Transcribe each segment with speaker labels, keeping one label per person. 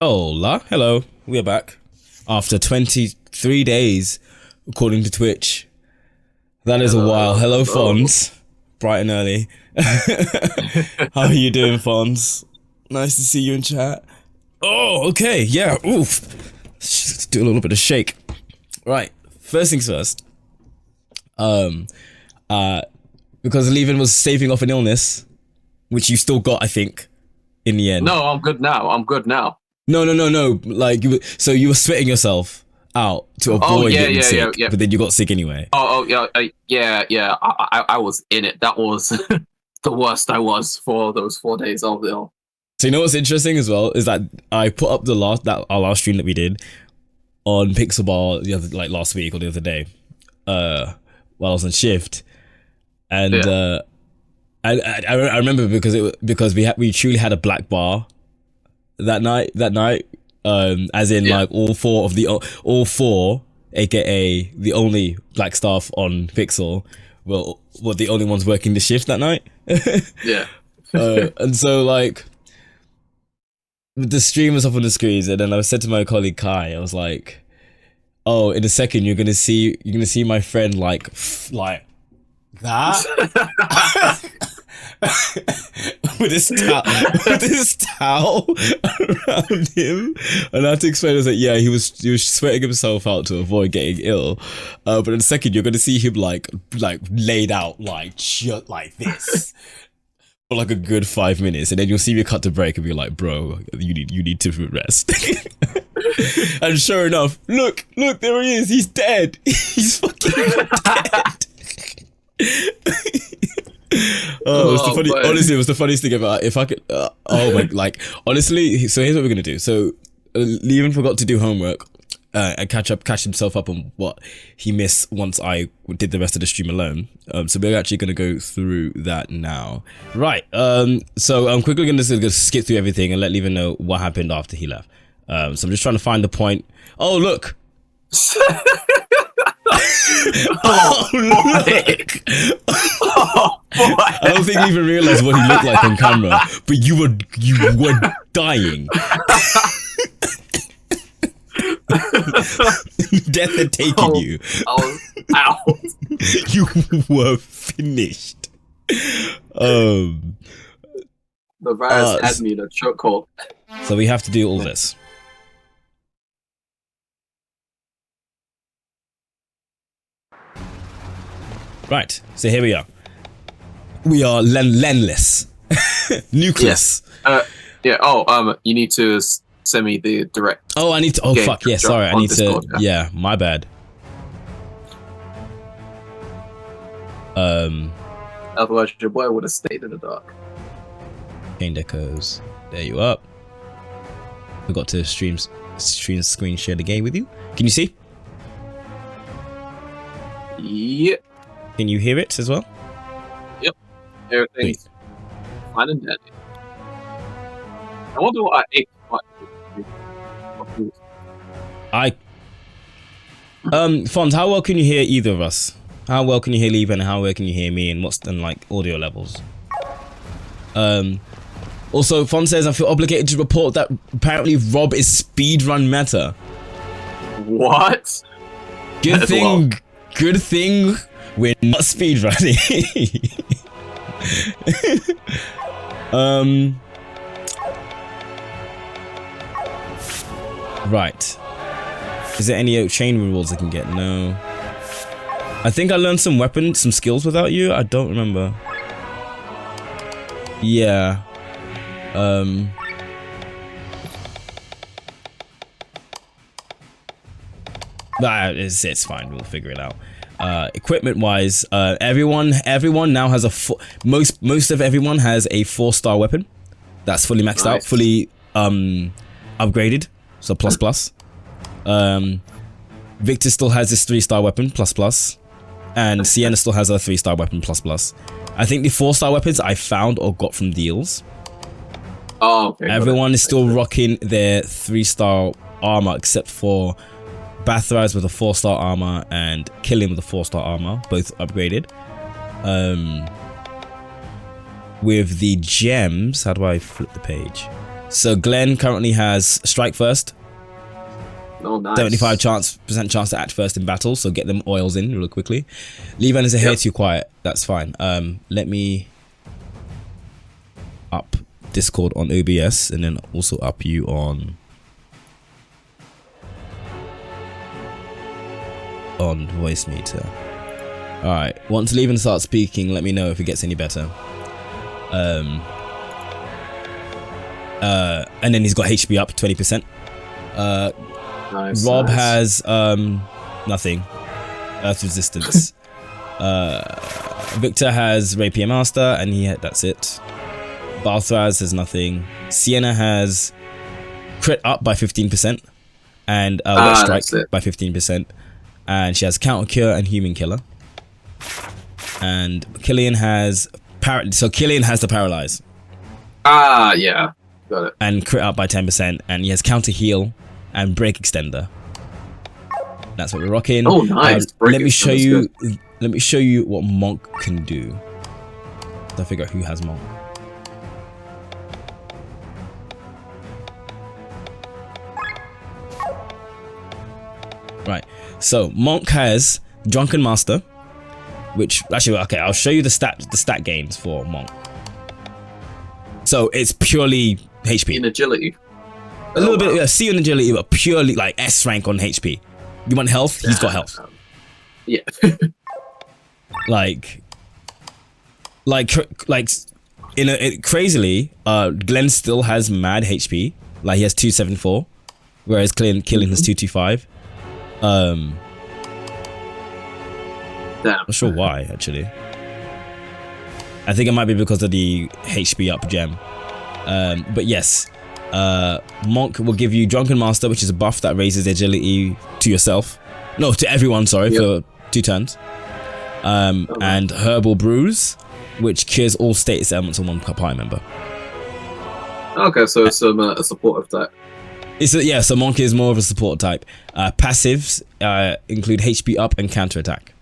Speaker 1: Hola, hello, we are back after 23 days, according to Twitch. That is a while. Hello, Fonz. Bright and early. How are you doing, Fonz? Nice to see you in chat. Oh, okay, yeah, oof. Let's do a little bit of shake. Right, first things first. Because Levin was saving off an illness, which you still got, I think, in the end.
Speaker 2: No, I'm good now.
Speaker 1: No. Like, you were sweating yourself out to avoid getting sick, but then you got sick anyway.
Speaker 2: Yeah. I was in it. That was the worst I was for those 4 days of ill.
Speaker 1: So you know what's interesting as well is that I put up our last stream that we did on Pixel Bar last week or the other day, while I was on shift, and I remember because we truly had a black bar that night, as in like all four, aka the only black staff on Pixel, were the only ones working the shift that night.
Speaker 2: Yeah.
Speaker 1: And so like the stream was up on the screens, and then I said to my colleague Kai, I was like, "Oh, in a second you're gonna see my friend like that." with this towel around him, and I had to explain. I was like, yeah, he was sweating himself out to avoid getting ill, but in a second you're gonna see him like laid out like this for like a good 5 minutes, and then you'll see me cut to break and be like, bro, you need to rest. And sure enough, look, there he is. He's dead. He's fucking dead. Honestly, it was the funniest thing about if I could. Honestly. So here's what we're gonna do. So Levin forgot to do homework and catch himself up on what he missed once I did the rest of the stream alone. So we're actually gonna go through that now. Right. So I'm quickly gonna skip through everything and let Levin know what happened after he left. So I'm just trying to find the point. Oh look.
Speaker 2: Oh, look. Oh, boy.
Speaker 1: I don't think you even realized what he looked like on camera, but you were dying. Death had taken you.
Speaker 2: I was out.
Speaker 1: You were finished.
Speaker 2: The virus had me in a chokehold.
Speaker 1: So we have to do all this. Right, so here we are. We are lenless. Nucleus.
Speaker 2: Yeah. You need to send me the direct.
Speaker 1: Oh, I need to. Oh, fuck. Yeah, sorry. I need Discord, to. Yeah, my bad.
Speaker 2: Otherwise, your boy would have stayed in the dark.
Speaker 1: Chain decos. There you up. Forgot to stream screen share the game with you. Can you see?
Speaker 2: Yep.
Speaker 1: Can you hear it as well?
Speaker 2: Yep. Everything's fine and dandy. I wonder what I ate.
Speaker 1: Fonz, how well can you hear either of us? How well can you hear Levin, and how well can you hear me, and what's the audio levels? Also, Fonz says, I feel obligated to report that apparently Rob is speedrun meta.
Speaker 2: What?
Speaker 1: Good thing we're not speedrunning. Right. Is there any chain rewards I can get? No. I think I learned some skills without you. I don't remember. Yeah. It's fine. We'll figure it out. Equipment wise, everyone now has most of everyone has a 4-star weapon that's fully maxed out, fully upgraded, so plus. Victor still has his 3-star weapon plus, and Sienna still has a 3-star weapon plus. I think the 4-star weapons I found or got from deals.
Speaker 2: Oh, okay.
Speaker 1: Everyone is still rocking their 3-star armor except for Bathrise with a 4-star armor and Killing with a 4-star armor, both upgraded. With the gems, how do I flip the page? So Glenn currently has strike first.
Speaker 2: Oh, nice.
Speaker 1: 75% chance to act first in battle, so get them oils in real quickly. Levan is a hair too quiet. That's fine. Let me up Discord on OBS and then also up you on voice meter. All right. Once Levan starts speaking, let me know if it gets any better. And then he's got HP up 20%.
Speaker 2: Nice,
Speaker 1: Rob
Speaker 2: nice.
Speaker 1: has nothing. Earth resistance. Victor has Rapier Master, and that's it. Balthraz has nothing. Sienna has crit up by 15%, and wet strike by 15%, and she has counter cure and human killer. And Killian has so Killian has the paralyze.
Speaker 2: Yeah, got it.
Speaker 1: And crit up by 10%, and he has counter heal and break extender. That's what we're rocking.
Speaker 2: Oh, nice.
Speaker 1: Let me show you. Let me show you what Monk can do. I figure out who has Monk. Right. So Monk has Drunken Master, which actually okay. I'll show you the stat gains for Monk. So it's purely HP.
Speaker 2: In agility.
Speaker 1: A little bit C on agility, but purely like S rank on HP. You want health? He's got health.
Speaker 2: Yeah.
Speaker 1: Crazily, Glenn still has mad HP. Like he has 274, whereas Killian has 225. Not sure why actually. I think it might be because of the HP up gem. But yes, Monk will give you Drunken Master, which is a buff that raises agility to yourself. No, to everyone, sorry, for 2 turns. And Herbal Brews, which cures all status elements on one party member.
Speaker 2: Okay, so it's a supportive type.
Speaker 1: So Monk is more of a support type. Passives include HP up and counter attack.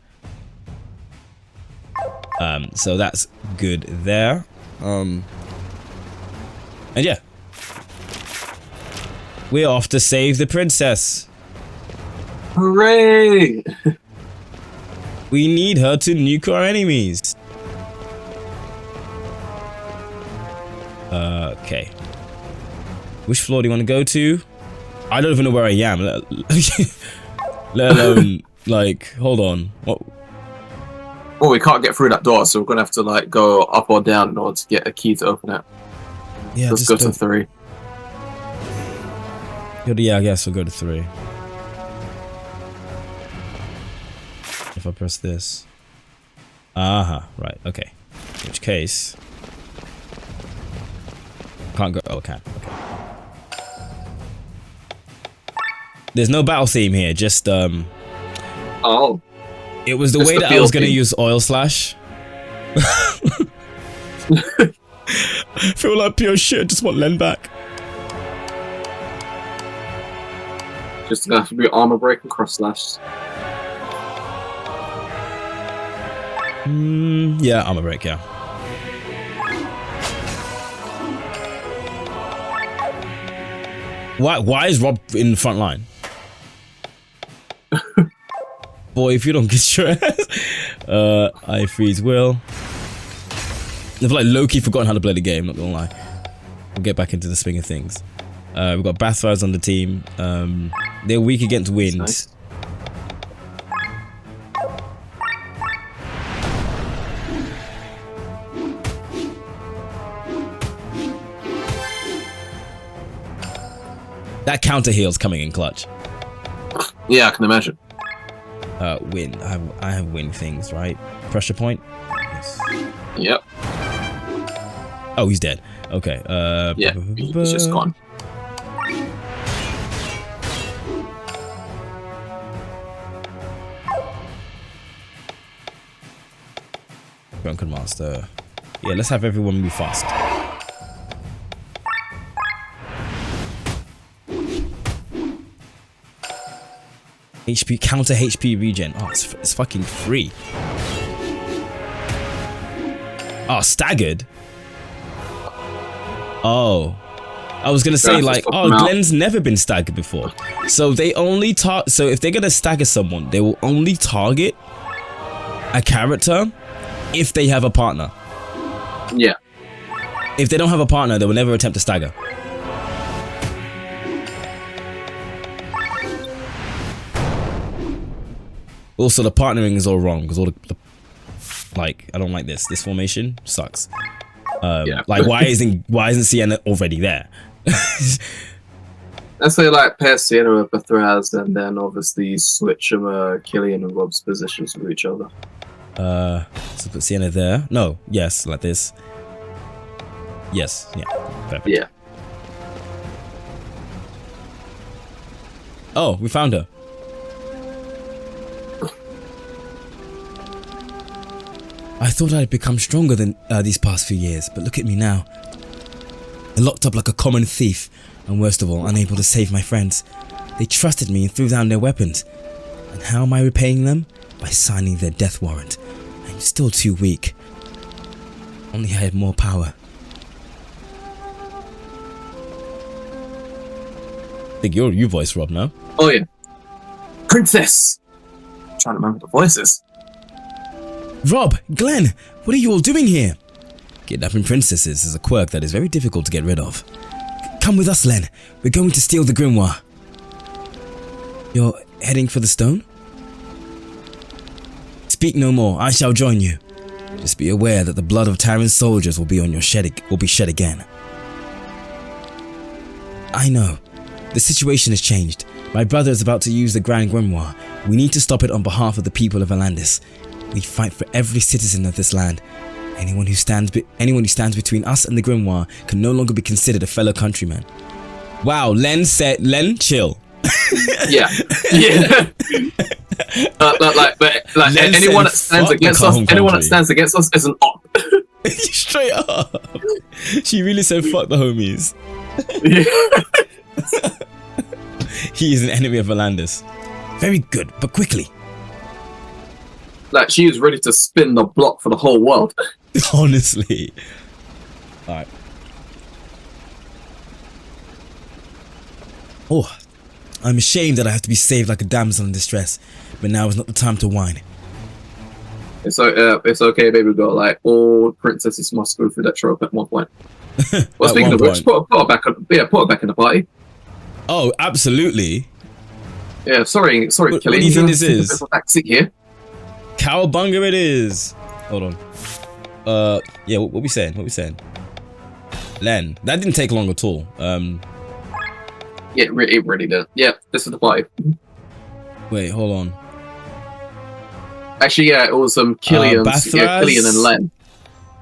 Speaker 1: So that's good there. And yeah, we're off to save the princess.
Speaker 2: Hooray!
Speaker 1: We need her to nuke our enemies. Okay. Which floor do you want to go to? I don't even know where I am. Let alone, like, hold on. What?
Speaker 2: Oh, we can't get through that door, so we're gonna have to like go up or down in order to get a key to open it.
Speaker 1: Yeah,
Speaker 2: let's go to 3.
Speaker 1: Yeah, I guess we'll go to 3. If I press this. Right, okay. In which case... Can't go... Oh, I can. Okay. There's no battle theme here, just...
Speaker 2: Oh.
Speaker 1: It was the way that I was going to use Oil Slash. Feel like pure shit, just want Len back.
Speaker 2: Just gonna have to be armor break and cross slash.
Speaker 1: Yeah, armor break, yeah. Why is Rob in the front line? Boy, if you don't get your ass. I freeze will. I've like low-key forgotten how to play the game, not gonna lie. We'll get back into the swing of things. We've got Bathfires on the team. They're weak against wind.
Speaker 2: Nice.
Speaker 1: That counter heal's coming in clutch.
Speaker 2: Yeah, I can imagine.
Speaker 1: Wind. I have wind things, right? Pressure point. Yes.
Speaker 2: Yep.
Speaker 1: Oh, he's dead. Okay.
Speaker 2: Yeah, he's just gone.
Speaker 1: Drunken Master. Yeah, let's have everyone move fast. HP counter HP regen. Oh, it's fucking free. Oh, staggered. Oh. I was gonna say
Speaker 2: Just
Speaker 1: like,
Speaker 2: swap
Speaker 1: oh,
Speaker 2: them out.
Speaker 1: Glenn's never been staggered before, so they only so if they're gonna stagger someone, they will only target a character if they have a partner.
Speaker 2: Yeah.
Speaker 1: If they don't have a partner, they will never attempt to stagger. Also, the partnering is all wrong because all the like, I don't like this. This formation sucks.
Speaker 2: Yeah.
Speaker 1: Like, why isn't Sienna already there?
Speaker 2: Let's say like pair Sienna with Bethraz, and then obviously switch them Killian and Rob's positions with each other.
Speaker 1: So put Sienna there. No, yes, like this. Yes, yeah, perfect.
Speaker 2: Yeah.
Speaker 1: Oh, we found her. I thought I'd become stronger than these past few years, but look at me now. Locked up like a common thief, and worst of all, unable to save my friends. They trusted me and threw down their weapons. And how am I repaying them? By signing their death warrant. I'm still too weak. Only I had more power. I think you voice Rob now.
Speaker 2: Oh yeah. Princess! I'm trying to remember the voices.
Speaker 1: Rob, Glenn, what are you all doing here? Kidnapping princesses is a quirk that is very difficult to get rid of. Come with us, Len. We're going to steal the grimoire. You're heading for the stone? Speak no more. I shall join you. Just be aware that the blood of Terran soldiers will be on your shed again. I know. The situation has changed. My brother is about to use the Grand Grimoire. We need to stop it on behalf of the people of Atlantis. We fight for every citizen of this land. Anyone who stands between us and the Grimoire can no longer be considered a fellow countryman. Wow, Len, chill.
Speaker 2: Yeah. Yeah. But anyone that stands against us, anyone that stands against us is an op.
Speaker 1: Straight up. She really said fuck the homies.
Speaker 2: Yeah.
Speaker 1: He is an enemy of Atlantis. Very good, but quickly.
Speaker 2: Like, she is ready to spin the block for the whole world.
Speaker 1: Honestly. Alright. Oh, I'm ashamed that I have to be saved like a damsel in distress, but now is not the time to whine.
Speaker 2: It's okay, baby girl. Like, all princesses must go through that trope at one point. Well, speaking of which, put her back in the party.
Speaker 1: Oh, absolutely.
Speaker 2: Yeah, sorry, Kelly.
Speaker 1: What do you think this is?
Speaker 2: Backseat here.
Speaker 1: Cowabunga it is. Hold on. Yeah, what we saying? Len, that didn't take long at all.
Speaker 2: Yeah, it really did. Yeah, this is the party.
Speaker 1: Wait, hold on.
Speaker 2: Actually, yeah, it was Killian and Len.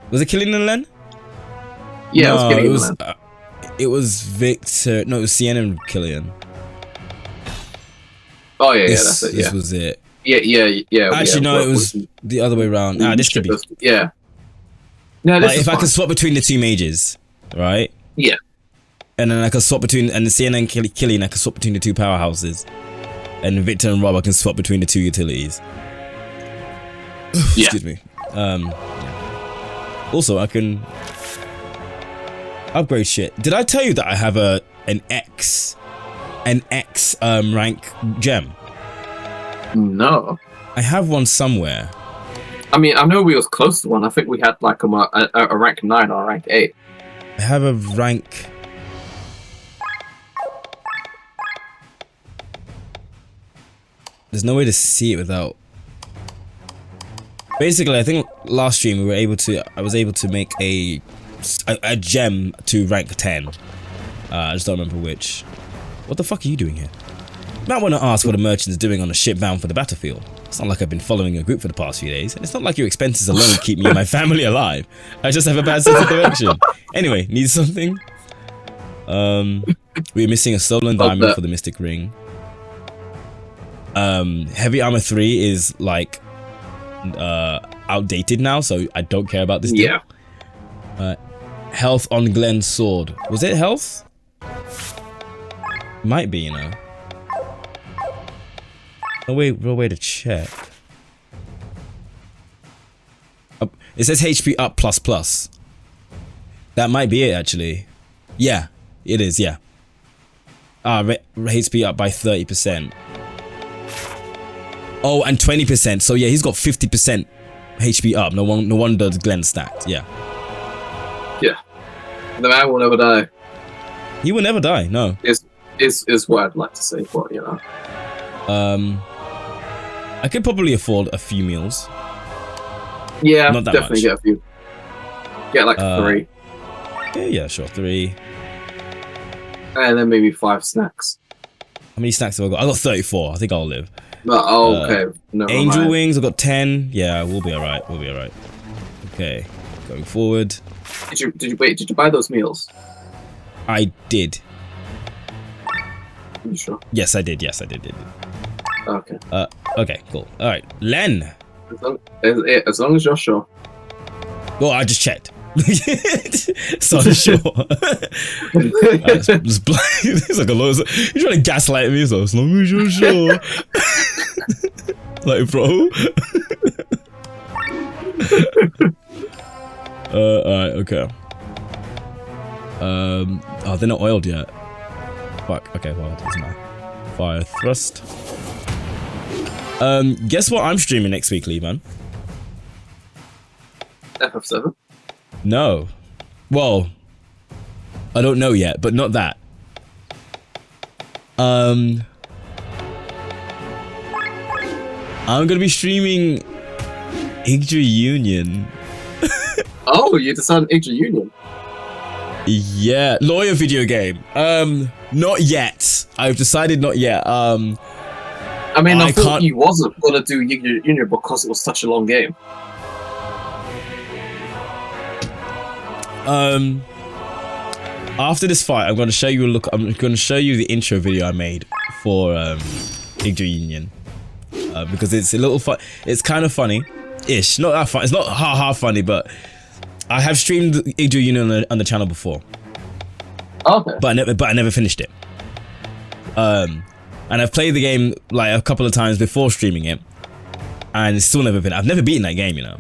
Speaker 1: Was it Killian and Len?
Speaker 2: Yeah, no, it was Killian and Len.
Speaker 1: It was Victor. No, it was Sienna and Killian.
Speaker 2: Oh yeah, that's it. Yeah.
Speaker 1: This was it.
Speaker 2: Yeah.
Speaker 1: Actually, no, it was the other way around. This could be.
Speaker 2: Yeah. No,
Speaker 1: like, if I could swap between the two mages, right?
Speaker 2: Yeah.
Speaker 1: And then I could swap between, and Sienna and Killian, I could swap between the two powerhouses. And Victor and Rob, I can swap between the two utilities. Excuse me. Yeah. Also, I can upgrade shit. Did I tell you that I have an X rank gem?
Speaker 2: No.
Speaker 1: I have one somewhere.
Speaker 2: I mean, I know we was close to one. I think we had like a rank 9 or a rank 8.
Speaker 1: I have a rank. There's no way to see it without. Basically, I think last stream I was able to make a gem to rank 10. I just don't remember which. What the fuck are you doing here? You might want to ask what a merchant's doing on a ship bound for the battlefield. It's not like I've been following your group for the past few days, and it's not like your expenses alone keep me and my family alive. I just have a bad sense of direction. Anyway, need something? We're missing a stolen diamond for the Mystic Ring. Heavy Armor 3 is like outdated now, so I don't care about this deal. Yeah. Health on Glenn's sword. Was it health? Might be, you know. No real way to check. It says HP up ++. That might be it, actually. Yeah, It is, yeah. HP up by 30%. Oh, and 20%. So yeah, he's got 50% HP up. No wonder Glenn stacked. Yeah.
Speaker 2: Yeah. The man will never die.
Speaker 1: He will never die. No.
Speaker 2: Is what I'd like to say, but you know.
Speaker 1: I could probably afford a few meals.
Speaker 2: Yeah,
Speaker 1: not that
Speaker 2: definitely
Speaker 1: much.
Speaker 2: Get a few. Get like 3.
Speaker 1: Yeah, sure, 3.
Speaker 2: And then maybe 5 snacks.
Speaker 1: How many snacks have I got? I got 34. I think I'll live.
Speaker 2: But, okay. Never
Speaker 1: Angel
Speaker 2: mind.
Speaker 1: wings. I got 10. Yeah, we'll be alright. We'll be alright. Okay, going forward.
Speaker 2: Did you buy those meals?
Speaker 1: I did.
Speaker 2: Are you sure?
Speaker 1: Yes, I did. Yes, I did.
Speaker 2: Okay.
Speaker 1: Okay, cool. All right, Len.
Speaker 2: As long as you're sure.
Speaker 1: Well, I just checked. So sure. It's like a lot. You're trying to gaslight me, so as long as you're sure. Like, bro. Alright, okay. Oh, they're not oiled yet. Fuck. Okay, well, it doesn't matter. Fire thrust. Guess what I'm streaming next week, Lee, man?
Speaker 2: FF7.
Speaker 1: No. Well, I don't know yet, but not that. I'm gonna be streaming Yggdra Union.
Speaker 2: Oh, you decided Yggdra Union?
Speaker 1: Yeah, lawyer video game. Not yet. I've decided not yet. I
Speaker 2: mean, I thought you wasn't gonna do Yggdra Union because it was such a long game.
Speaker 1: After this fight, I'm going to show you I'm going to show you the intro video I made for Yggdra Union, because it's a little fun. It's kind of funny-ish. Not that fun. It's not ha funny, but I have streamed Yggdra Union on the channel before.
Speaker 2: Okay.
Speaker 1: But I never finished it. And I've played the game like a couple of times before streaming it, and it's still never been. I've never beaten that game, you know.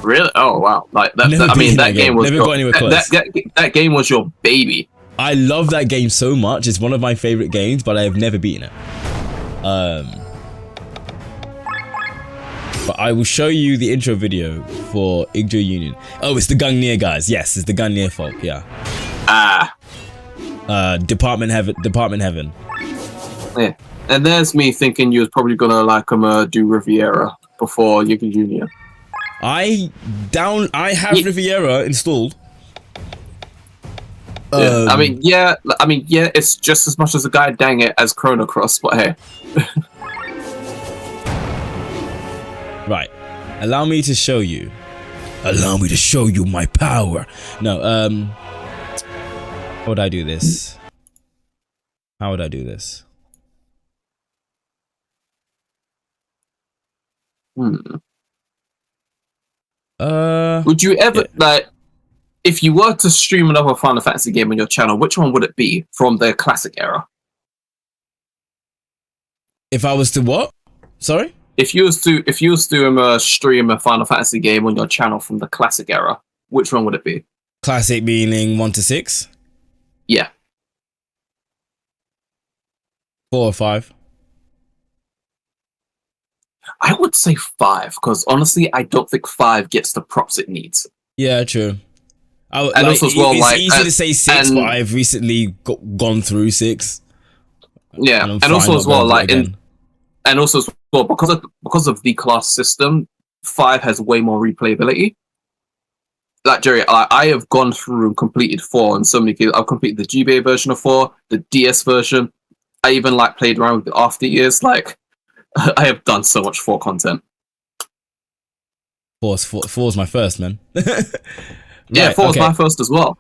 Speaker 2: Really? Oh wow! Like that.
Speaker 1: Never
Speaker 2: I mean, that game was
Speaker 1: never got anywhere close.
Speaker 2: That game was your baby.
Speaker 1: I love that game so much. It's one of my favorite games, but I have never beaten it. But I will show you the intro video for Yggdra Union. Oh, it's the Gungnir guys. Yes, it's the Gungnir folk. Yeah. Department Heaven.
Speaker 2: Yeah. And there's me thinking you was probably gonna like do Riviera before Yggdra Union.
Speaker 1: I have Riviera installed.
Speaker 2: Yeah. I mean, yeah, it's just as much as a guy dang it as Chrono Cross, but hey.
Speaker 1: Right. Allow me to show you. Allow me to show you my power. No, how would I do this? How would I do this?
Speaker 2: Would you ever like, if you were to stream another Final Fantasy game on your channel, which one would it be from the classic era?
Speaker 1: If I was to what? Sorry?
Speaker 2: If you was to stream a Final Fantasy game on your channel from the classic era, which one would it be?
Speaker 1: Classic meaning 1 to 6?
Speaker 2: Yeah.
Speaker 1: 4 or 5?
Speaker 2: I would say 5, because honestly, I don't think 5 gets the props it needs.
Speaker 1: Yeah, true.
Speaker 2: And also as well,
Speaker 1: it's easy to say 6, but I've recently gone through 6.
Speaker 2: Yeah, and also as well, like and also as well, because of the class system, 5 has way more replayability. Like Jerry, I have gone through and completed 4 in so many cases. I've completed the GBA version of 4, the DS version. I even like played around with the after years. Like, I have done so much 4 content.
Speaker 1: 4's my first, man.
Speaker 2: Yeah, right, 4's my first as well.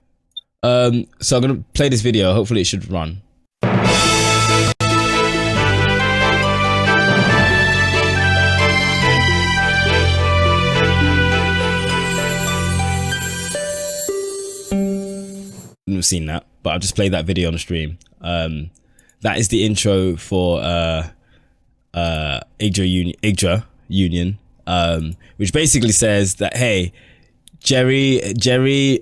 Speaker 1: So I'm gonna play this video. Hopefully, it should run. I've seen that, but I'll just play that video on the stream. That is the intro for Yggdra Union, which basically says that, hey, Jerry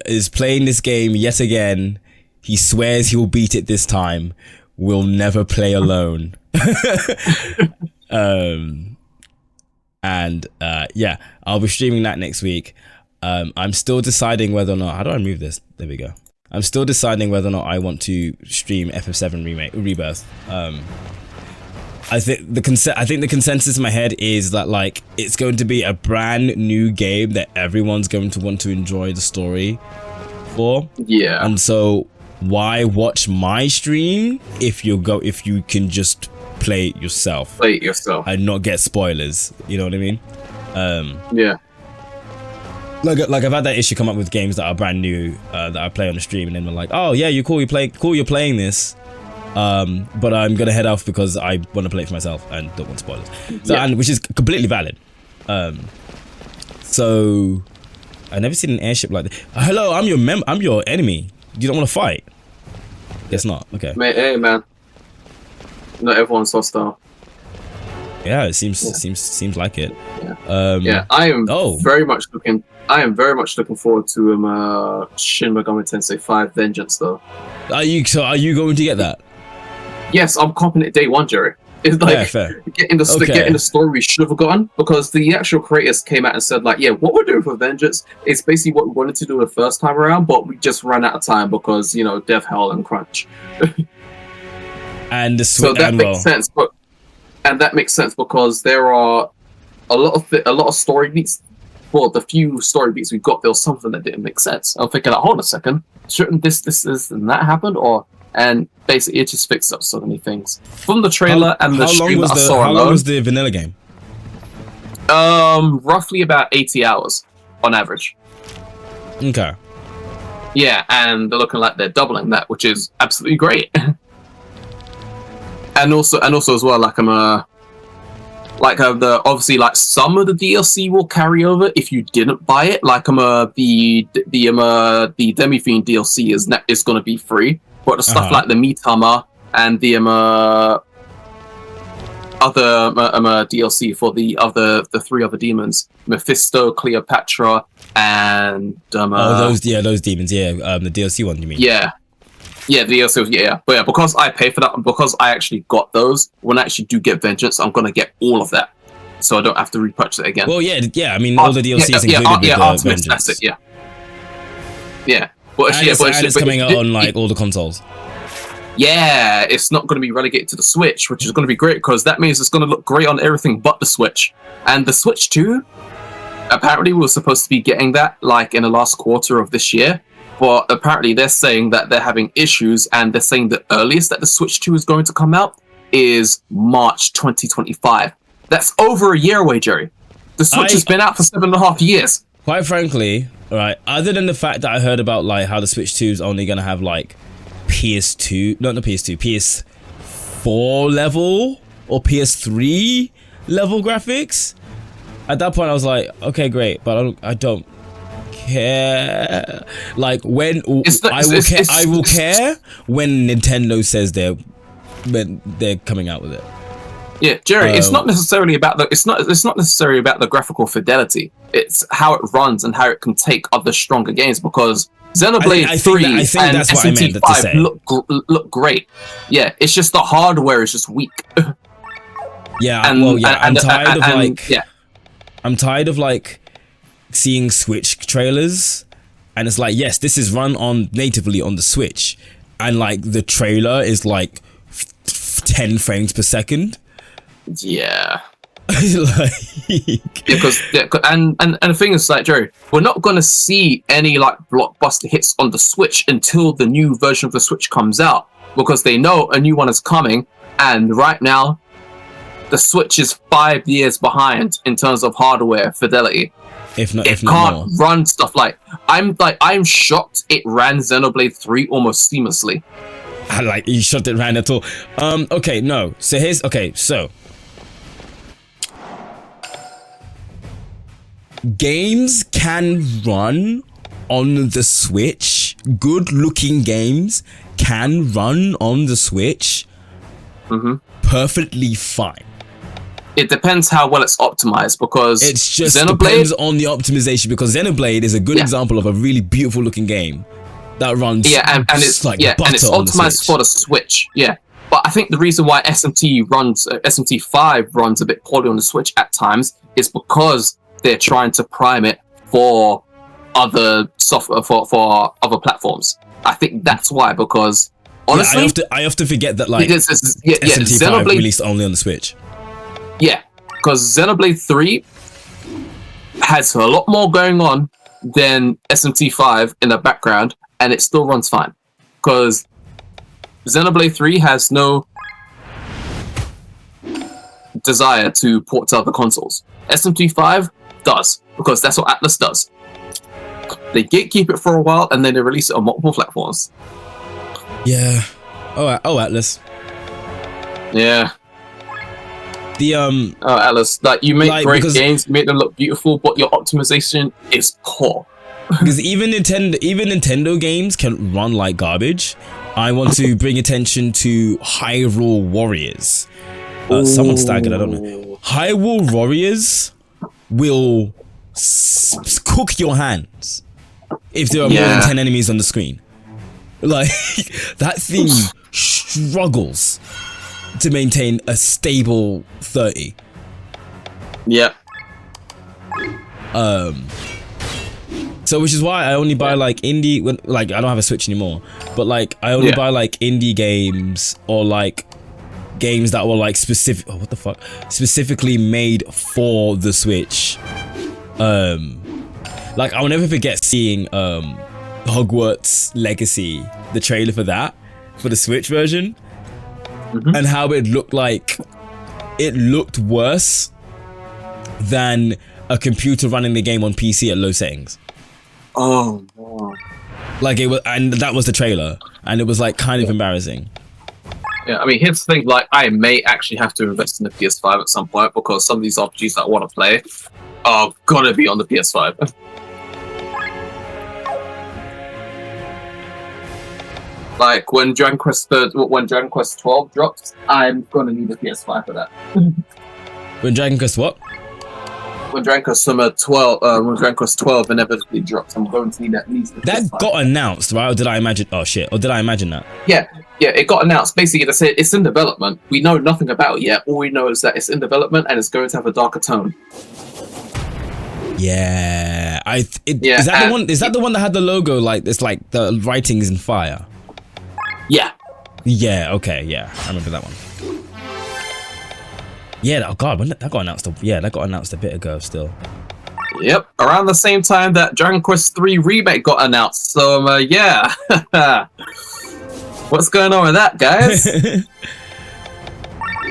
Speaker 1: is playing this game yet again. He swears he'll beat it this time. Will never play alone. Yeah, I'll be streaming that next week. I'm still deciding whether or not. How do I move this? There we go. I'm still deciding whether or not I want to stream FF7 Rebirth. I think the consensus in my head is that like it's going to be a brand new game that everyone's going to want to enjoy the story for.
Speaker 2: Yeah.
Speaker 1: And so why watch my stream if you can just play it yourself?
Speaker 2: Play it yourself
Speaker 1: and not get spoilers. You know what I mean?
Speaker 2: Yeah.
Speaker 1: Like I've had that issue come up with games that are brand new that I play on the stream, and then we're like, oh yeah, you're playing this. But I'm gonna head off because I want to play it for myself and don't want spoilers. So,
Speaker 2: yeah.
Speaker 1: And which is completely valid. So I never seen an airship like this. Hello, I'm your enemy. You don't want to fight? Guess not. Okay.
Speaker 2: Hey man, not everyone's hostile.
Speaker 1: Yeah, it seems like it.
Speaker 2: Yeah. I am very much looking forward to Shin Megami Tensei 5 Vengeance though.
Speaker 1: Are you going to get that?
Speaker 2: Yes, I'm comping it day one, Jerry. It's like getting the story we should have gotten, because the actual creators came out and said like, yeah, what we're doing for Vengeance is basically what we wanted to do the first time around, but we just ran out of time because death, hell, and crunch.
Speaker 1: And
Speaker 2: so that makes sense, and that makes sense because there are a lot of story beats. For the few story beats we got, there was something that didn't make sense. I'm thinking, like, hold on a second, shouldn't this and that happened? And basically, it just fixed up so many things from the trailer and the stream that I saw.
Speaker 1: How long was the vanilla game?
Speaker 2: Roughly about 80 hours on average.
Speaker 1: Okay.
Speaker 2: Yeah, and they're looking like they're doubling that, which is absolutely great. and also as well, like obviously like some of the DLC will carry over if you didn't buy it. Like the Demi-Fiend DLC is going to be free, but the stuff like the Mitama and the other DLC for the three other demons, Mephisto, Cleopatra, and
Speaker 1: those demons, the DLC one, you mean?
Speaker 2: Yeah, the DLC, but yeah, because I pay for that, and because I actually got those, when I actually do get Vengeance, I'm gonna get all of that, so I don't have to repurchase it again.
Speaker 1: Well, yeah, I mean, all the DLCs included with
Speaker 2: Artemis,
Speaker 1: Vengeance.
Speaker 2: that's it, yeah. But
Speaker 1: it's coming out on like all the consoles.
Speaker 2: Yeah, it's not going to be relegated to the Switch, which is going to be great because that means it's going to look great on everything but the Switch. And the Switch 2, apparently we were supposed to be getting that like in the last quarter of this year, but apparently they're saying that they're having issues, and they're saying the earliest that the Switch 2 is going to come out is March 2025. That's over a year away, Jerry. The Switch has been out for 7.5 years.
Speaker 1: Quite frankly, right, other than the fact that I heard about like how the Switch 2 is only going to have like PS4 level or PS3 level graphics, at that point I was like, okay, great, but I don't care. Like when I will care when Nintendo says they're coming out with it.
Speaker 2: Yeah, Jerry, it's not necessarily about the graphical fidelity. It's how it runs and how it can take other stronger games, because Xenoblade 3 and SMT 5 look great. Yeah, it's just the hardware is just weak.
Speaker 1: I'm tired of like seeing Switch trailers, and it's like, yes, this is run on natively on the Switch, and like the trailer is like 10 frames per second.
Speaker 2: Yeah.
Speaker 1: Like,
Speaker 2: because and the thing is, like, Jerry, we're not gonna see any like blockbuster hits on the Switch until the new version of the Switch comes out, because they know a new one is coming, and right now the Switch is 5 years behind in terms of hardware fidelity.
Speaker 1: If not
Speaker 2: more. Run stuff like I'm shocked it ran Xenoblade 3 almost seamlessly.
Speaker 1: Like, you shot it ran at all. Okay, no. So games can run on the Switch. Good looking games can run on the Switch perfectly fine.
Speaker 2: It depends how well it's optimized, because
Speaker 1: it's just depends on the optimization, because Xenoblade is a good example of a really beautiful looking game that runs
Speaker 2: and it's
Speaker 1: like
Speaker 2: and it's optimized for the Switch. Yeah, but I think the reason why SMT5 runs a bit poorly on the Switch at times is because they're trying to prime it for other software for other platforms. I think that's why, because honestly,
Speaker 1: I often forget that like
Speaker 2: SMT5
Speaker 1: Xenoblade released only on the Switch.
Speaker 2: Yeah, because Xenoblade 3 has a lot more going on than SMT5 in the background, and it still runs fine. Because Xenoblade 3 has no desire to port to other consoles. SMT5 does, because that's what Atlus does. They gatekeep it for a while, and then they release it on multiple platforms.
Speaker 1: Yeah. Oh, Atlus.
Speaker 2: Yeah. Atlus, like you make great games, you make them look beautiful, but your optimization is poor.
Speaker 1: Because even Nintendo games can run like garbage. I want to bring attention to Hyrule Warriors. Someone staggered, I don't know. Hyrule Warriors will cook your hands if there are more than 10 enemies on the screen. Like, that thing struggles to maintain a stable 30.
Speaker 2: Yeah.
Speaker 1: So which is why I only buy like indie like I don't have a Switch anymore, but like I only buy like indie games or like games that were like specifically made for the Switch. Like I'll never forget seeing Hogwarts Legacy, the trailer for that, for the Switch version, and how it looked like it looked worse than a computer running the game on PC at low settings.
Speaker 2: Oh no.
Speaker 1: Like it was, and that was the trailer, and it was like kind of embarrassing.
Speaker 2: Yeah, I mean, here's the thing, like I may actually have to invest in the PS5 at some point, because some of these RPGs that I want to play are gonna be on the PS5. Like when Dragon Quest 12 drops, I'm gonna need a PS5 for that.
Speaker 1: When Dragon Quest what?
Speaker 2: When Dragon Quest 12 inevitably drops, I'm going to need at least a
Speaker 1: that
Speaker 2: PS5.
Speaker 1: got announced, right? Or did I imagine? Oh shit! Or did I imagine that?
Speaker 2: Yeah, it got announced. Basically, they said it's in development. We know nothing about it yet. All we know is that it's in development and it's going to have a darker tone.
Speaker 1: Yeah, is that the one? Is that the one that had the logo like it's like the writing is in fire?
Speaker 2: Yeah.
Speaker 1: Yeah. Okay. Yeah, I remember that one. Yeah. Oh god, when that got announced? That got announced a bit ago. Still.
Speaker 2: Yep. Around the same time that Dragon Quest 3 remake got announced. So yeah. What's going on with that, guys?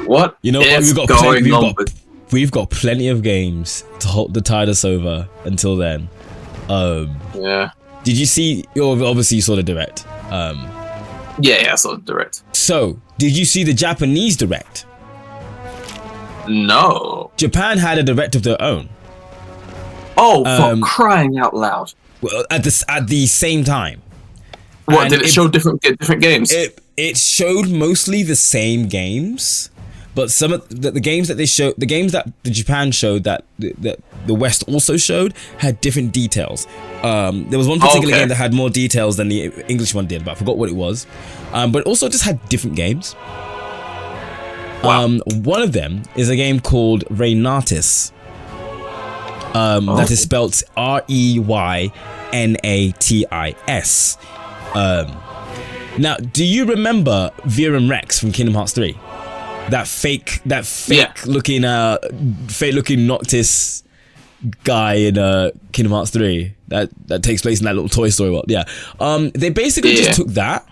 Speaker 2: What?
Speaker 1: You know what? We've got plenty of games to hold us over until then.
Speaker 2: Yeah.
Speaker 1: Did you see? Obviously, you saw the direct.
Speaker 2: Yeah, I saw the direct.
Speaker 1: So, did you see the Japanese direct?
Speaker 2: No.
Speaker 1: Japan had a direct of their own.
Speaker 2: Oh, for crying out loud!
Speaker 1: Well, at the same time.
Speaker 2: What, and did it show different games?
Speaker 1: It showed mostly the same games, but some of the games that they showed, the games that the Japan showed that the West also showed, had different details. There was one particular game that had more details than the English one did, but I forgot what it was. But it also just had different games. Wow. One of them is a game called Reynatis. That is spelled Reynatis. Now, do you remember Viren Rex from Kingdom Hearts 3? That fake looking Noctis guy in Kingdom Hearts 3 that takes place in that little Toy Story world. Yeah. They basically just took that,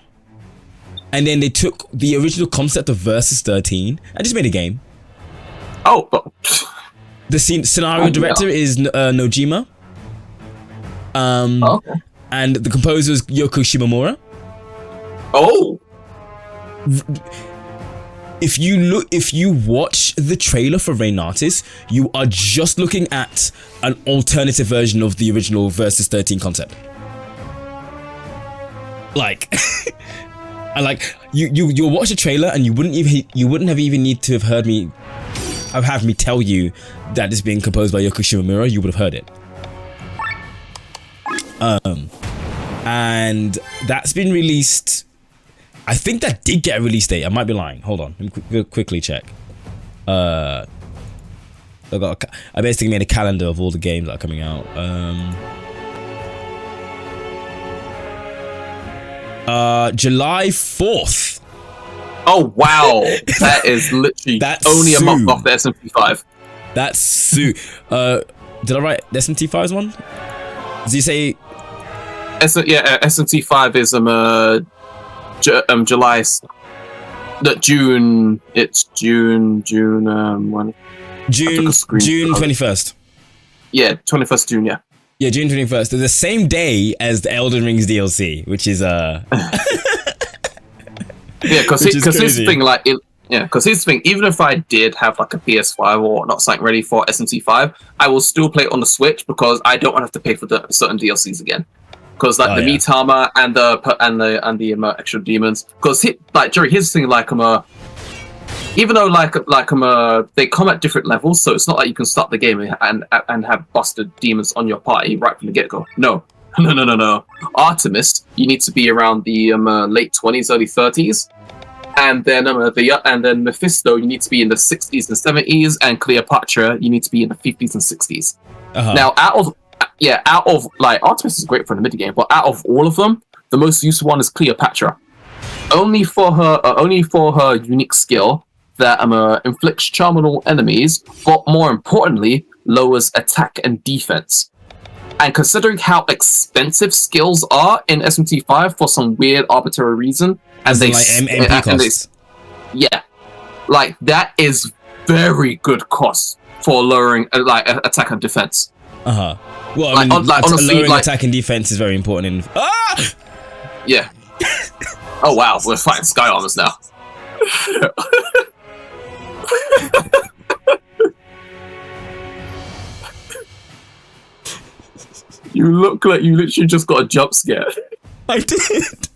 Speaker 1: and then they took the original concept of Versus 13 and just made a game.
Speaker 2: Oh.
Speaker 1: The scenario director is Nojima. And the composer is Yoko Shimomura.
Speaker 2: Oh.
Speaker 1: If you watch the trailer for Reynatis, you are just looking at an alternative version of the original Versus 13 concept. Like, and like you'll watch the trailer and you wouldn't have even need to have me tell you that it's being composed by Yoko Shimomura. You would have heard it. and that's been released. I think that did get a release date. I might be lying. Hold on, let me quickly check. I basically made a calendar of all the games that are coming out. July 4th.
Speaker 2: Oh wow, that is literally only a month off the SMT5.
Speaker 1: That's soon. Did I write the SMT5's one? Did you say?
Speaker 2: SMT5 is July. June. It's June. When?
Speaker 1: June 21st.
Speaker 2: Yeah, 21st June. Yeah.
Speaker 1: Yeah, June 21st. They're the same day as the Elden Rings DLC, which is
Speaker 2: Yeah, because here's the thing, because here's the thing. Even if I did have like a PS5 or whatnot, something ready for SMT5, I will still play it on the Switch because I don't want to have to pay for the certain DLCs again. Because the meat armor and the extra demons. Because Jerry, here's the thing, even though they come at different levels, so it's not like you can start the game and have busted demons on your party right from the get go. No. Artemis, you need to be around the late 20s, early 30s, and then Mephisto, you need to be in the 60s and 70s, and Cleopatra, you need to be in the 50s and 60s. Now, out of Artemis is great for the mid game, but out of all of them, the most useful one is Cleopatra. Only for her unique skill that inflicts charm on all enemies, but more importantly, lowers attack and defense. And considering how expensive skills are in SMT5 for some weird arbitrary reason, and they
Speaker 1: MP costs.
Speaker 2: That is very good cost for lowering attack and defense.
Speaker 1: Well, honestly, lowering attack and defense is very important.
Speaker 2: Yeah. Oh wow, we're fighting Sky Armors now. You look like you literally just got a jump scare.
Speaker 1: I did.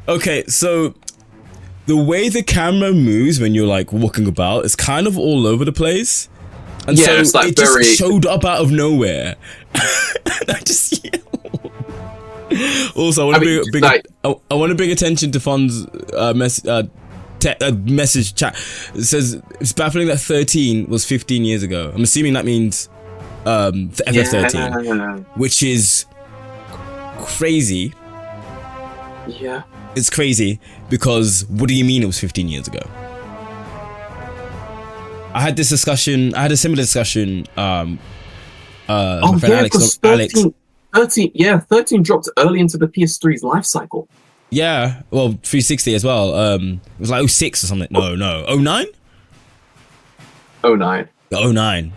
Speaker 1: Okay, so the way the camera moves when you're like walking about is kind of all over the place. And so
Speaker 2: it's
Speaker 1: it just showed up out of nowhere. I just yelled. Also, I want to bring attention to Fon's message chat. It says it's baffling that 13 was 15 years ago. I'm assuming that means FF13, which is crazy.
Speaker 2: Yeah,
Speaker 1: it's crazy because what do you mean it was 15 years ago? I had a similar discussion. My friend Alex.
Speaker 2: 13 dropped early into the PS3's life cycle.
Speaker 1: Yeah, well, 360 as well. It was like 06 or something. No, 09?
Speaker 2: 09.
Speaker 1: 09.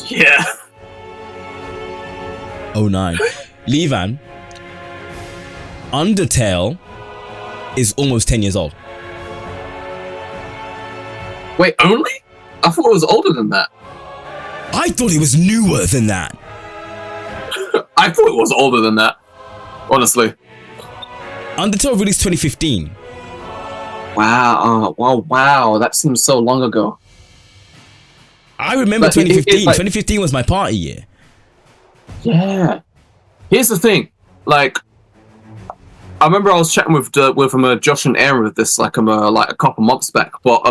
Speaker 2: Yeah.
Speaker 1: 09. Levan, Undertale is almost 10 years old.
Speaker 2: Wait, only? I thought it was older than that.
Speaker 1: I thought it was newer than that.
Speaker 2: I thought it was older than that, honestly.
Speaker 1: Undertale released 2015.
Speaker 2: Wow, wow, that seems so long ago.
Speaker 1: I remember 2015. 2015 was my party year.
Speaker 2: Yeah. Here's the thing, I remember I was chatting with Josh and Aaron with this a couple months back, but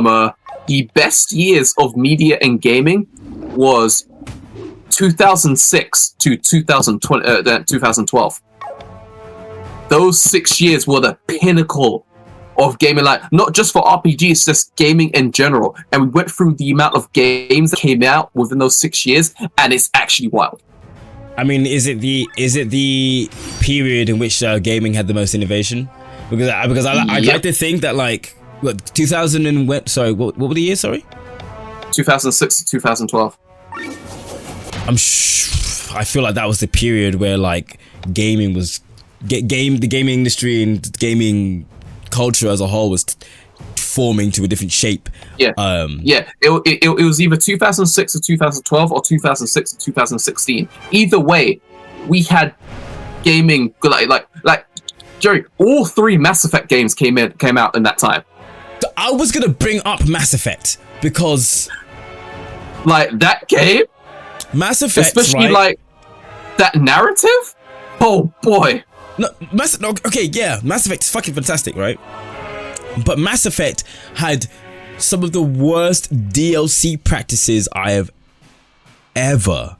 Speaker 2: the best years of media and gaming was 2006 to 2012. Those 6 years were the pinnacle of gaming, not just for RPGs, just gaming in general. And we went through the amount of games that came out within those 6 years, and it's actually wild.
Speaker 1: I mean, is it the period in which gaming had the most innovation? Because I'd like to think that 2000 and what were the years? Sorry,
Speaker 2: 2006 to 2012.
Speaker 1: I feel like that was the period where gaming was the gaming industry and gaming culture as a whole was forming to a different shape.
Speaker 2: Yeah. It was either 2006 to 2012 or 2006 to 2016. Either way, we had gaming Jerry. All 3 Mass Effect games came out in that time.
Speaker 1: I was gonna bring up Mass Effect because
Speaker 2: that game
Speaker 1: Mass Effect,
Speaker 2: especially
Speaker 1: right?
Speaker 2: like that narrative. Oh boy.
Speaker 1: No, okay, yeah, Mass Effect is fucking fantastic, right? But Mass Effect had some of the worst DLC practices I have ever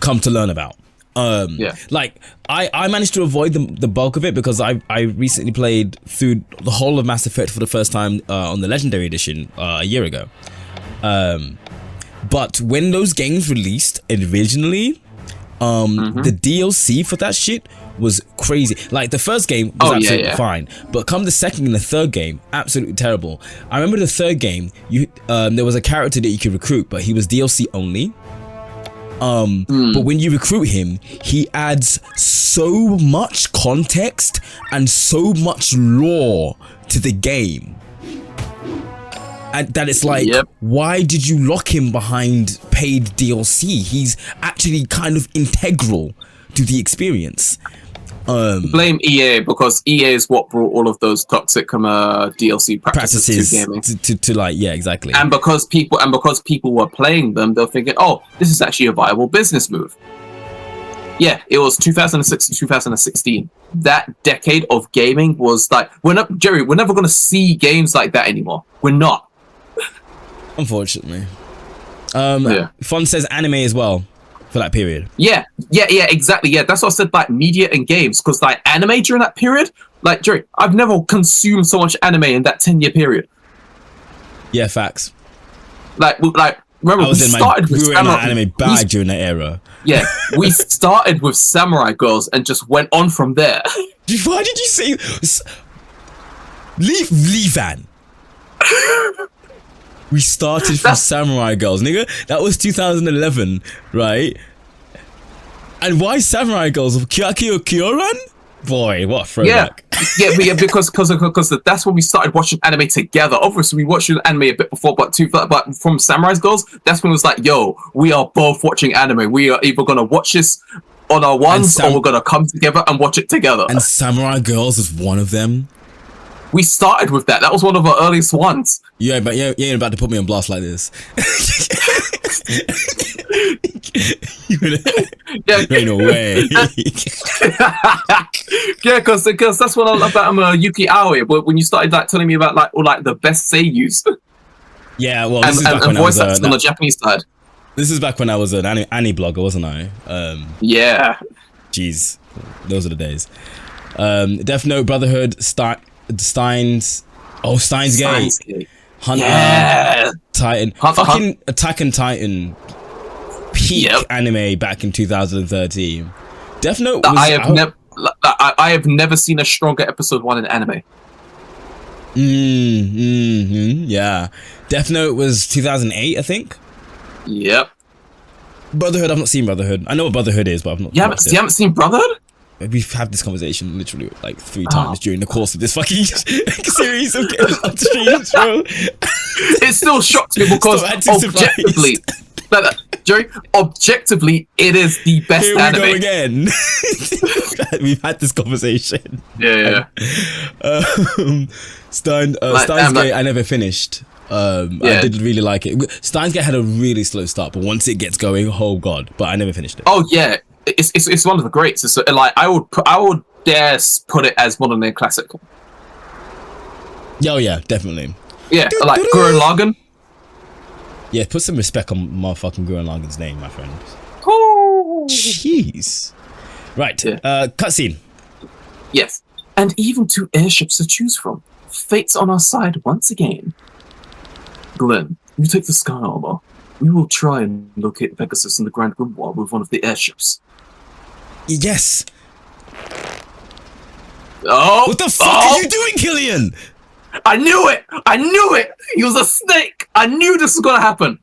Speaker 1: come to learn about. Like I managed to avoid the bulk of it because I recently played through the whole of Mass Effect for the first time on the Legendary Edition a year ago. But when those games released originally, the DLC for that shit was crazy. Like the first game was absolutely fine, but come the second and the third game, absolutely terrible. I remember the third game, there was a character that you could recruit, but he was DLC only. But when you recruit him, he adds so much context and so much lore to the game. And that it's like, why did you lock him behind paid DLC? He's actually kind of integral to the experience.
Speaker 2: Blame EA, because EA is what brought all of those toxic DLC practices to gaming.
Speaker 1: To like, yeah, exactly.
Speaker 2: And because people were playing them, they're thinking, oh, this is actually a viable business move. Yeah, it was 2006 to 2016. That decade of gaming was like, we're never going to see games like that anymore. We're not.
Speaker 1: Unfortunately. Fun says anime as well for that period. Yeah,
Speaker 2: exactly. Yeah, that's what I said, like media and games, because like anime during that period, like Jerry, I've never consumed so much anime in that 10-year period.
Speaker 1: Yeah, facts.
Speaker 2: Like remember,
Speaker 1: I was in my anime bag during that era.
Speaker 2: Yeah, we started with Samurai Girls and just went on from there.
Speaker 1: Why did you say Levan? We started from Samurai Girls, nigga. That was 2011, right? And why Samurai Girls? Kyaki or Kyoran? Boy, what a throwback.
Speaker 2: Yeah, because that's when we started watching anime together. Obviously, we watched anime a bit before, but from Samurai Girls, that's when it was like, yo, we are both watching anime. We are either gonna watch this on our ones, or we're gonna come together and watch it together.
Speaker 1: And Samurai Girls is one of them.
Speaker 2: We started with that. That was one of our earliest ones.
Speaker 1: Yeah, but you ain't about to put me on blast like this. Ain't no way.
Speaker 2: Yeah, because that's what I love about Yuki Aoi. But when you started like telling me about like the best seiyus.
Speaker 1: Yeah, well, this is back when
Speaker 2: voice acting on the Japanese side.
Speaker 1: This is back when I was an anime blogger, wasn't I?
Speaker 2: Yeah.
Speaker 1: Jeez, those are the days. Death Note, Brotherhood, Steins Gate, Hunter, Titan, fucking Attack on Titan, peak anime back in 2013. Death Note was
Speaker 2: I have never seen a stronger episode 1 in anime.
Speaker 1: Yeah, Death Note was 2008, I think.
Speaker 2: Yep.
Speaker 1: Brotherhood, I've not seen Brotherhood. I know what Brotherhood is, but I've not.
Speaker 2: You haven't seen Brotherhood?
Speaker 1: We've had this conversation literally like 3 times during the course of this fucking series of streams, bro.
Speaker 2: It still shocks me because objectively, Jerry, objectively, it is the best anime.
Speaker 1: Here we go again. We've had this conversation.
Speaker 2: Yeah.
Speaker 1: Steins Gate, I never finished. I did really like it. Steins Gate had a really slow start, but once it gets going, oh god! But I never finished it.
Speaker 2: Oh yeah. It's one of the greats. It's like I would dare put it as one of their classic.
Speaker 1: Oh yeah, definitely.
Speaker 2: Yeah, like Gurren Lagann.
Speaker 1: Yeah, put some respect on motherfucking Gurren Lagann's name, my friend.
Speaker 2: Oh,
Speaker 1: jeez. Right,
Speaker 2: yeah.
Speaker 1: Cutscene.
Speaker 2: Yes, and even 2 airships to choose from. Fate's on our side once again. Glenn, you take the sky armor. We will try and locate Pegasus in the Grand Grimoire with one of the airships.
Speaker 1: Yes.
Speaker 2: Oh!
Speaker 1: What the fuck are you doing, Killian?
Speaker 2: I knew it! He was a snake! I knew this was gonna happen!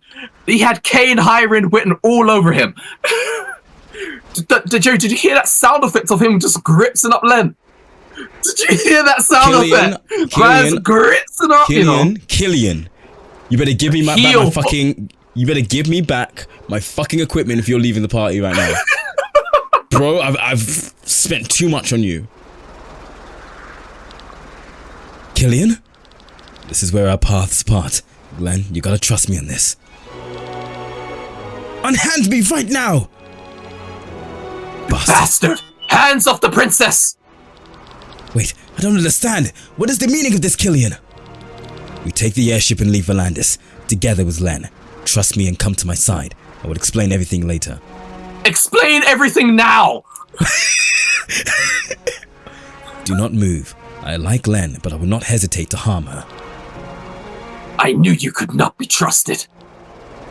Speaker 2: He had Kane Hyrin written all over him. Did you hear that sound effect of him just gripping up Len? Did you hear that sound effect? Killian, gripping up,
Speaker 1: Killian, you better give me my fucking... You better give me back my fucking equipment if you're leaving the party right now. Bro, I've spent too much on you. Killian? This is where our paths part. Glenn, you gotta trust me on this. Unhand me right now!
Speaker 2: Bastard! Hands off the princess!
Speaker 1: Wait, I don't understand. What is the meaning of this, Killian? We take the airship and leave Volandis, together with Len. Trust me and come to my side. I will explain everything later.
Speaker 2: Explain everything now!
Speaker 1: Do not move. I like Len, but I will not hesitate to harm her.
Speaker 2: I knew you could not be trusted.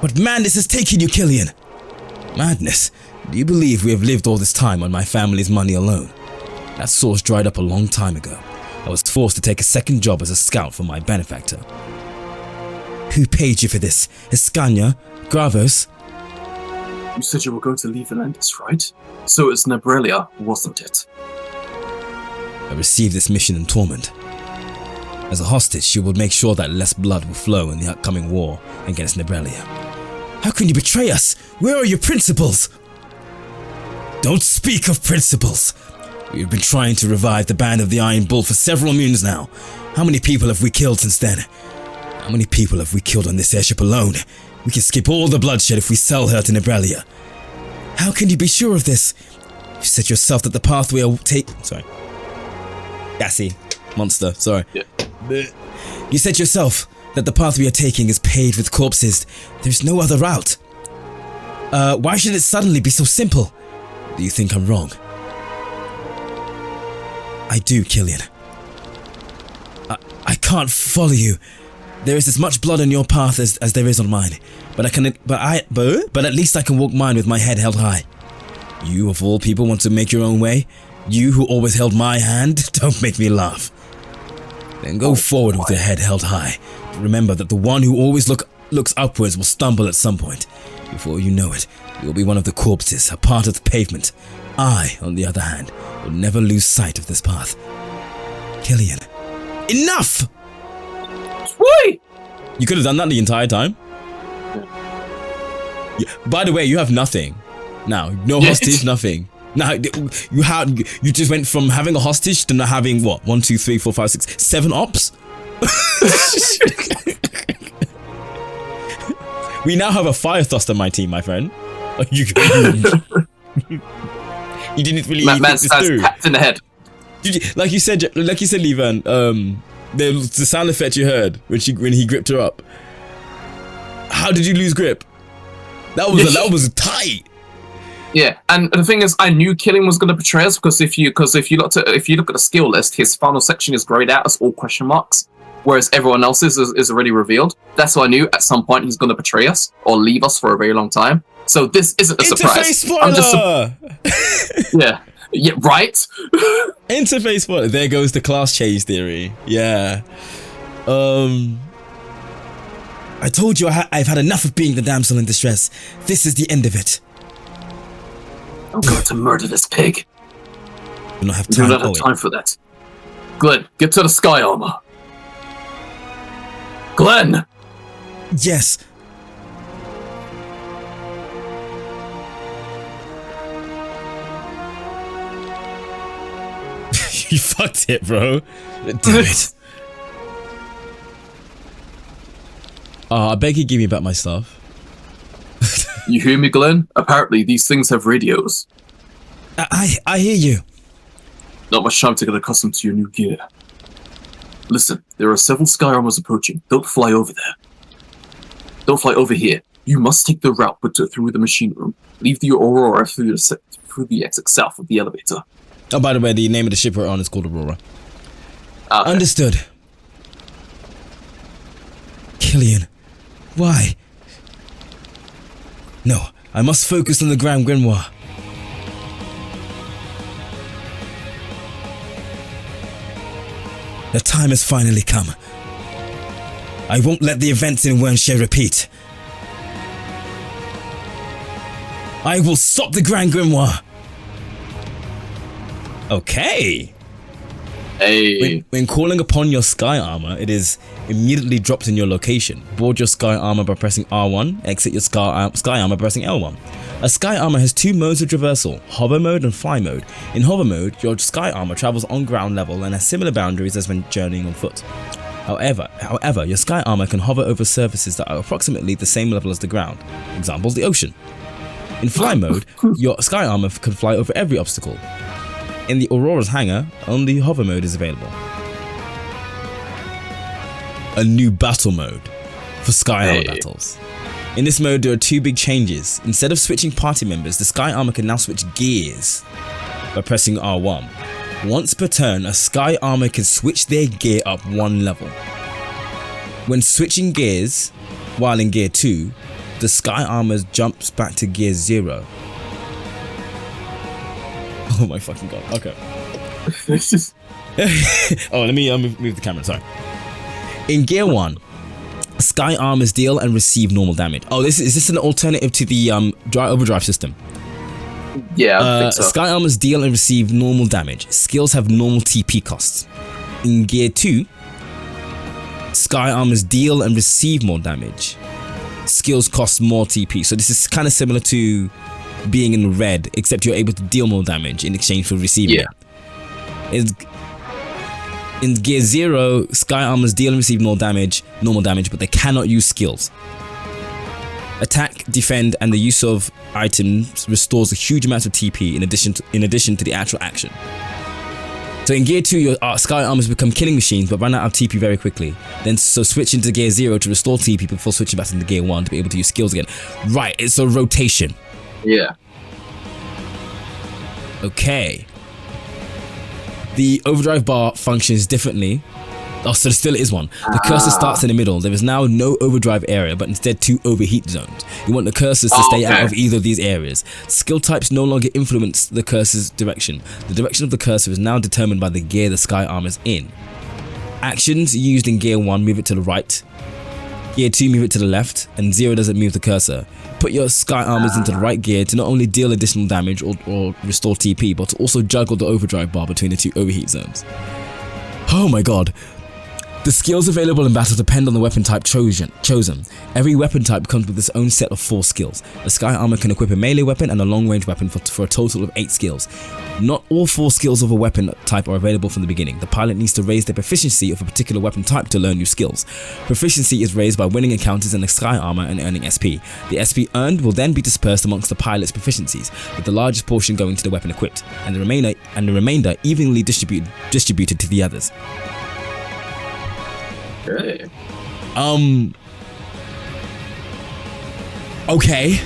Speaker 1: What madness has taken you, Killian? Madness? Do you believe we have lived all this time on my family's money alone? That source dried up a long time ago. I was forced to take a second job as a scout for my benefactor. Who paid you for this? Escania? Gravos?
Speaker 2: You said you were going to leave Volandis, right? So it's Nebrelia, wasn't it?
Speaker 1: I received this mission in Torment. As a hostage, you will make sure that less blood will flow in the upcoming war against Nebrelia. How can you betray us? Where are your principles? Don't speak of principles. We have been trying to revive the Band of the Iron Bull for several moons now. How many people have we killed since then? How many people have we killed on this airship alone? We can skip all the bloodshed if we sell her to Nebrelia. How can you be sure of this? You said yourself that the path we are Sorry. Gassy. Monster. Sorry.
Speaker 2: Yeah.
Speaker 1: You said yourself that the path we are taking is paved with corpses. There's no other route. Why should it suddenly be so simple? Do you think I'm wrong? I do, Killian. I can't follow you. There is as much blood on your path as there is on mine. But at least I can walk mine with my head held high. You of all people want to make your own way? You who always held my hand? Don't make me laugh. Then go forward with your head held high. Remember that the one who always looks upwards will stumble at some point. Before you know it, you'll be one of the corpses, a part of the pavement. I, on the other hand, will never lose sight of this path. Killian, enough!
Speaker 2: Why?
Speaker 1: You could have done that the entire time. Yeah, by the way, you have nothing. Now, no hostage, nothing. Now, you just went from having a hostage to not having, what, 1, 2, 3, 4, 5, 6, 7 ops? We now have a fire thrust on my team, my friend. You didn't really think this through.
Speaker 2: Tapped in the head.
Speaker 1: Like you said, Levan, the sound effect you heard when he gripped her up. How did you lose grip? That was tight.
Speaker 2: Yeah, and the thing is, I knew Killian was going to betray us because if you look at the skill list, his final section is grayed out as all question marks, whereas everyone else's is already revealed. That's why I knew at some point he's going to betray us or leave us for a very long time. So this isn't a surprise.
Speaker 1: Spoiler!
Speaker 2: Yeah, right.
Speaker 1: Interface spoiler. There goes the class change theory. Yeah. I told you I've had enough of being the damsel in distress. This is the end of it.
Speaker 2: I'm going to murder this pig.
Speaker 1: We don't have time.
Speaker 2: We do not have time for that. Glenn, get to the sky armor. Glenn!
Speaker 1: Yes. You fucked it, bro. Damn it. I beg you give me back my stuff.
Speaker 2: You hear me, Glenn? Apparently these things have radios.
Speaker 1: I hear you.
Speaker 2: Not much time to get accustomed to your new gear. Listen, there are several sky armors approaching. Don't fly over there. Don't fly over here. You must take the route but through the machine room. Leave the Aurora through the exit south of the elevator.
Speaker 1: Oh, by the way, the name of the ship we're on is called Aurora.
Speaker 2: Okay.
Speaker 1: Understood. Killian, why? No, I must focus on the Grand Grimoire. The time has finally come. I won't let the events in Wernshire repeat. I will stop the Grand Grimoire. Okay.
Speaker 2: Hey.
Speaker 1: When calling upon your sky armor, it is immediately dropped in your location. Board your sky armor by pressing R1, exit your sky armor by pressing L1. A sky armor has two modes of traversal, hover mode and fly mode. In hover mode, your sky armor travels on ground level and has similar boundaries as when journeying on foot. However, However, your sky armor can hover over surfaces that are approximately the same level as the ground. Examples, the ocean. In fly mode, your sky armor can fly over every obstacle. In the Aurora's hangar, only hover mode is available. A new battle mode for sky armor battles. In this mode, there are two big changes. Instead of switching party members, the sky armor can now switch gears by pressing R1. Once per turn, a sky armor can switch their gear up one level. When switching gears, while in gear 2, the sky armor jumps back to gear 0. Oh my fucking god, okay. Oh, let me move the camera, sorry. In gear 1, sky armors deal and receive normal damage. Oh, is this an alternative to the overdrive system?
Speaker 2: Yeah, I think so.
Speaker 1: Sky armors deal and receive normal damage. Skills have normal TP costs. In gear 2, sky armors deal and receive more damage. Skills cost more TP. So this is kind of similar to being in red, except you're able to deal more damage in exchange for receiving it. In gear 0, sky armors deal and receive normal damage, but they cannot use skills. Attack, defend, and the use of items restores a huge amount of TP in addition to the actual action. So in gear 2, your sky armors become killing machines but run out of TP very quickly. So switch into gear 0 to restore TP before switching back into gear 1 to be able to use skills again. Right, it's a rotation.
Speaker 2: Yeah.
Speaker 1: Okay. The overdrive bar functions differently. Oh, so there still is one. The cursor starts in the middle. There is now no overdrive area, but instead 2 overheat zones. You want the cursors to stay out of either of these areas. Skill types no longer influence the cursor's direction. The direction of the cursor is now determined by the gear the sky armor is in. Actions used in gear 1 move it to the right. Gear 2 move it to the left, and 0 doesn't move the cursor. Put your sky armors into the right gear to not only deal additional damage or restore TP, but to also juggle the overdrive bar between the 2 overheat zones. Oh my god. The skills available in battle depend on the weapon type chosen. Every weapon type comes with its own set of 4 skills. The sky armor can equip a melee weapon and a long range weapon for a total of 8 skills. Not all 4 skills of a weapon type are available from the beginning. The pilot needs to raise their proficiency of a particular weapon type to learn new skills. Proficiency is raised by winning encounters in the sky armor and earning SP. The SP earned will then be dispersed amongst the pilot's proficiencies, with the largest portion going to the weapon equipped, and the remainder evenly distributed to the others.
Speaker 2: Okay.
Speaker 1: Okay.